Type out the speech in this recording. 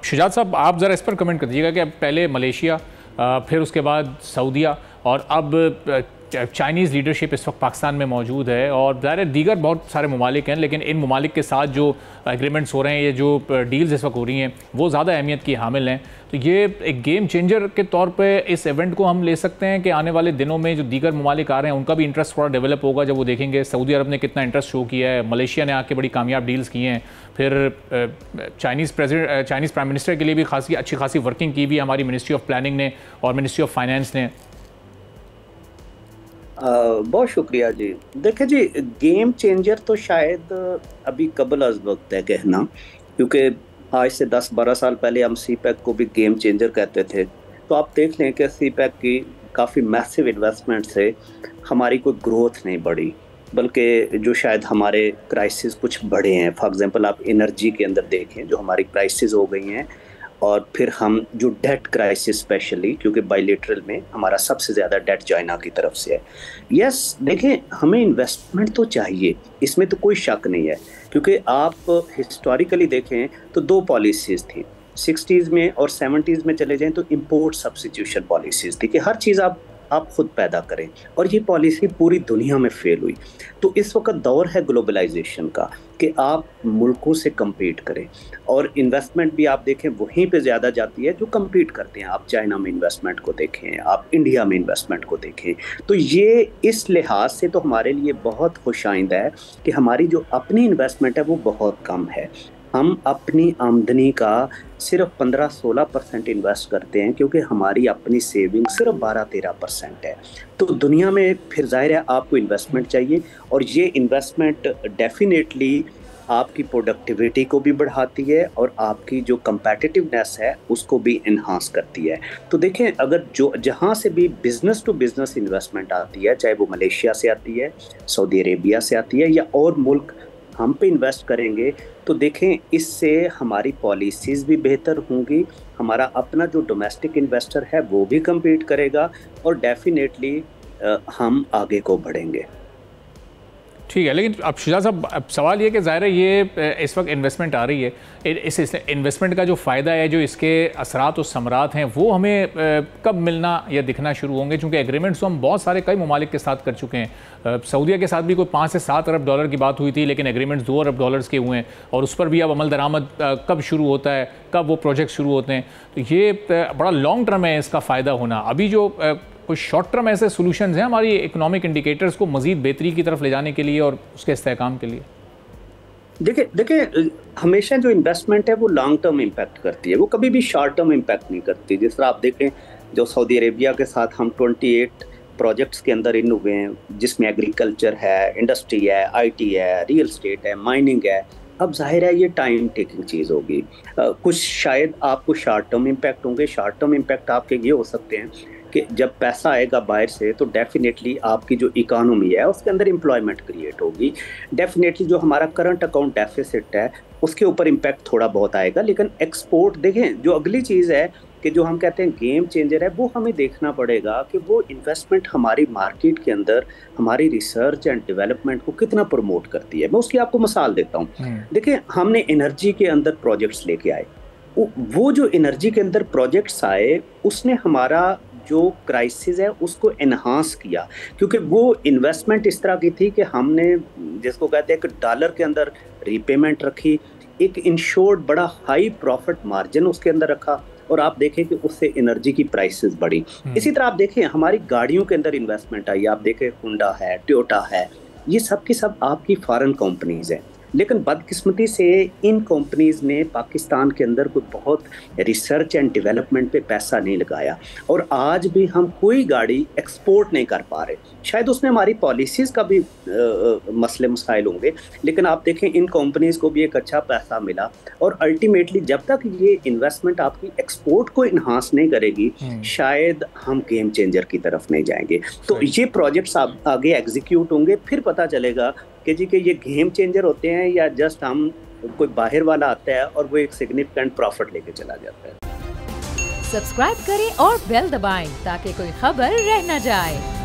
शुजात साहब, आप ज़रा इस पर कमेंट कर दीजिएगा कि अब पहले मलेशिया, फिर उसके बाद सऊदीया और अब चाइनीज़ लीडरशिप इस वक्त पाकिस्तान में मौजूद है और ज़ाहिर दीगर बहुत सारे ममालिक हैं, लेकिन इन ममालिक के साथ जो एग्रीमेंट्स हो रहे हैं, ये जो डील्स इस वक्त हो रही हैं, वो ज़्यादा अहमियत की हामिल हैं। तो ये एक गेम चेंजर के तौर पे इस इवेंट को हम ले सकते हैं कि आने वाले दिनों में जो दीगर ममालिक आ रहे हैं उनका भी इंटरेस्ट थोड़ा डेवलप होगा जब वो देखेंगे सऊदी अरब ने कितना इंटरेस्ट शो किया है, मलेशिया ने आके बड़ी कामयाब डील्स की हैं, फिर चाइनीज़ प्राइम मिनिस्टर के लिए भी अच्छी खासी वर्किंग की भी हमारी मिनिस्ट्री ऑफ प्लानिंग ने और मिनिस्ट्री ऑफ फाइनेंस ने। बहुत शुक्रिया जी। देखिए जी, गेम चेंजर तो शायद अभी कबल अज़ वक्त है कहना, क्योंकि आज से 10-12 साल पहले हम सी पैक को भी गेम चेंजर कहते थे। तो आप देख लें कि सी पैक की काफ़ी मैसिव इन्वेस्टमेंट से हमारी कोई ग्रोथ नहीं बढ़ी, बल्कि जो शायद हमारे क्राइसिस कुछ बढ़े हैं। फॉर एग्जांपल आप एनर्जी के अंदर देखें जो हमारी क्राइसिस हो गई हैं, और फिर हम जो डेट क्राइसिस स्पेशली, क्योंकि बायलेटरल में हमारा सबसे ज़्यादा डेट चाइना की तरफ से है। यस, देखें हमें इन्वेस्टमेंट तो चाहिए, इसमें तो कोई शक नहीं है, क्योंकि आप हिस्टोरिकली देखें तो दो पॉलिसीज़ थी 60s में और 70s में चले जाएं तो इंपोर्ट सब्स्टिट्यूशन पॉलिसीज़ थी कि हर चीज़ आप खुद पैदा करें, और ये पॉलिसी पूरी दुनिया में फेल हुई। तो इस वक्त दौर है ग्लोबलाइजेशन का कि आप मुल्कों से compete करें, और इन्वेस्टमेंट भी आप देखें वहीं पे ज़्यादा जाती है जो compete करते हैं। आप चाइना में इन्वेस्टमेंट को देखें, आप इंडिया में इन्वेस्टमेंट को देखें, तो ये इस लिहाज से तो हमारे लिए बहुत खुशाइंद है कि हमारी जो अपनी इन्वेस्टमेंट है वो बहुत कम है। हम अपनी आमदनी का सिर्फ 15-16% इन्वेस्ट करते हैं, क्योंकि हमारी अपनी सेविंग सिर्फ 12-13% है। तो दुनिया में फिर जाहिर है आपको इन्वेस्टमेंट चाहिए, और ये इन्वेस्टमेंट डेफिनेटली आपकी प्रोडक्टिविटी को भी बढ़ाती है और आपकी जो कंपेटिटिवनेस है उसको भी इन्हांस करती है। तो देखें, अगर जो जहाँ से भी बिज़नेस टू बिज़नेस इन्वेस्टमेंट आती है, चाहे वो मलेशिया से आती है, सऊदी अरेबिया से आती है, या और मुल्क हम पे इन्वेस्ट करेंगे, तो देखें इससे हमारी पॉलिसीज़ भी बेहतर होंगी, हमारा अपना जो डोमेस्टिक इन्वेस्टर है वो भी कम्पीट करेगा, और डेफिनेटली हम आगे को बढ़ेंगे। ठीक है, लेकिन अब शुजा साहब, अब सवाल ये कि ज़ाहिर है ये इस वक्त इन्वेस्टमेंट आ रही है, इस इन्वेस्टमेंट का जो फ़ायदा है, जो इसके असरात और समरात हैं, वो हमें कब मिलना या दिखना शुरू होंगे? चूँकि एग्रीमेंट्स तो हम बहुत सारे कई ममालिक के साथ कर चुके हैं। सऊदीया के साथ भी कोई 5 से 7 अरब डॉलर की बात हुई थी, लेकिन एग्रीमेंट्स 2 अरब डॉलर्स के हुए हैं, और उस पर भी अब अमल दरामद कब शुरू होता है, कब वो प्रोजेक्ट शुरू होते हैं। तो ये बड़ा लॉन्ग टर्म है इसका फ़ायदा होना। अभी जो कुछ शॉर्ट टर्म ऐसे सोल्यूशंस हैं हमारी इकोनॉमिक इंडिकेटर्स को मज़ीद बेहतरी की तरफ ले जाने के लिए और उसके इस्तेहकाम के लिए? देखिए हमेशा जो इन्वेस्टमेंट है वो लॉन्ग टर्म इम्पैक्ट करती है, वो कभी भी शॉर्ट टर्म इम्पैक्ट नहीं करती। जिस तरह आप देखें, जो सऊदी अरेबिया के साथ हम 28 प्रोजेक्ट्स के अंदर इन हुए हैं, जिसमें एग्रीकल्चर है, इंडस्ट्री है, IT है, रियल स्टेट है, माइनिंग है। अब जाहिर है ये टाइम टेकिंग चीज़ होगी। कुछ शायद आपको शॉर्ट टर्म इम्पैक्ट होंगे। शॉर्ट टर्म इम्पैक्ट आपके ये हो सकते हैं कि जब पैसा आएगा बाहर से, तो डेफिनेटली आपकी जो इकोनॉमी है उसके अंदर एम्प्लॉयमेंट क्रिएट होगी। डेफिनेटली जो हमारा करंट अकाउंट डेफिसिट है उसके ऊपर इम्पैक्ट थोड़ा बहुत आएगा। लेकिन एक्सपोर्ट देखें, जो अगली चीज़ है कि जो हम कहते हैं गेम चेंजर है, वो हमें देखना पड़ेगा कि वो इन्वेस्टमेंट हमारी मार्केट के अंदर हमारी रिसर्च एंड डेवलपमेंट को कितना प्रमोट करती है। मैं उसकी आपको मिसाल देता हूँ। देखिए, हमने एनर्जी के अंदर प्रोजेक्ट्स लेके आए, वो जो एनर्जी के अंदर प्रोजेक्ट्स आए उसने हमारा जो क्राइसिस है उसको एनहांस किया, क्योंकि वो इन्वेस्टमेंट इस तरह की थी कि हमने जिसको कहते हैं कि डॉलर के अंदर रीपेमेंट रखी, एक इंश्योर्ड बड़ा हाई प्रॉफिट मार्जिन उसके अंदर रखा, और आप देखें कि उससे एनर्जी की प्राइसेस बढ़ी। इसी तरह आप देखें हमारी गाड़ियों के अंदर इन्वेस्टमेंट आई। आप देखें हुंडा है, टोयोटा है, ये सब की सब आपकी फॉरेन कंपनीज हैं। लेकिन बदकिस्मती से इन कंपनीज़ ने पाकिस्तान के अंदर कोई बहुत रिसर्च एंड डेवलपमेंट पे पैसा नहीं लगाया, और आज भी हम कोई गाड़ी एक्सपोर्ट नहीं कर पा रहे। शायद उसमें हमारी पॉलिसीज़ का भी मसले मसाइल होंगे, लेकिन आप देखें इन कंपनीज़ को भी एक अच्छा पैसा मिला, और अल्टीमेटली जब तक ये इन्वेस्टमेंट आपकी एक्सपोर्ट को इन्हांस नहीं करेगी, शायद हम गेम चेंजर की तरफ नहीं जाएंगे। तो ये प्रोजेक्ट्स आगे एग्जीक्यूट होंगे, फिर पता चलेगा कि जी कि ये गेम चेंजर होते हैं या जस्ट हम कोई बाहर वाला आता है और वो एक सिग्निफिकेंट प्रॉफिट लेके चला जाता है। सब्सक्राइब करें और बेल दबाएं ताकि कोई खबर रह न जाए।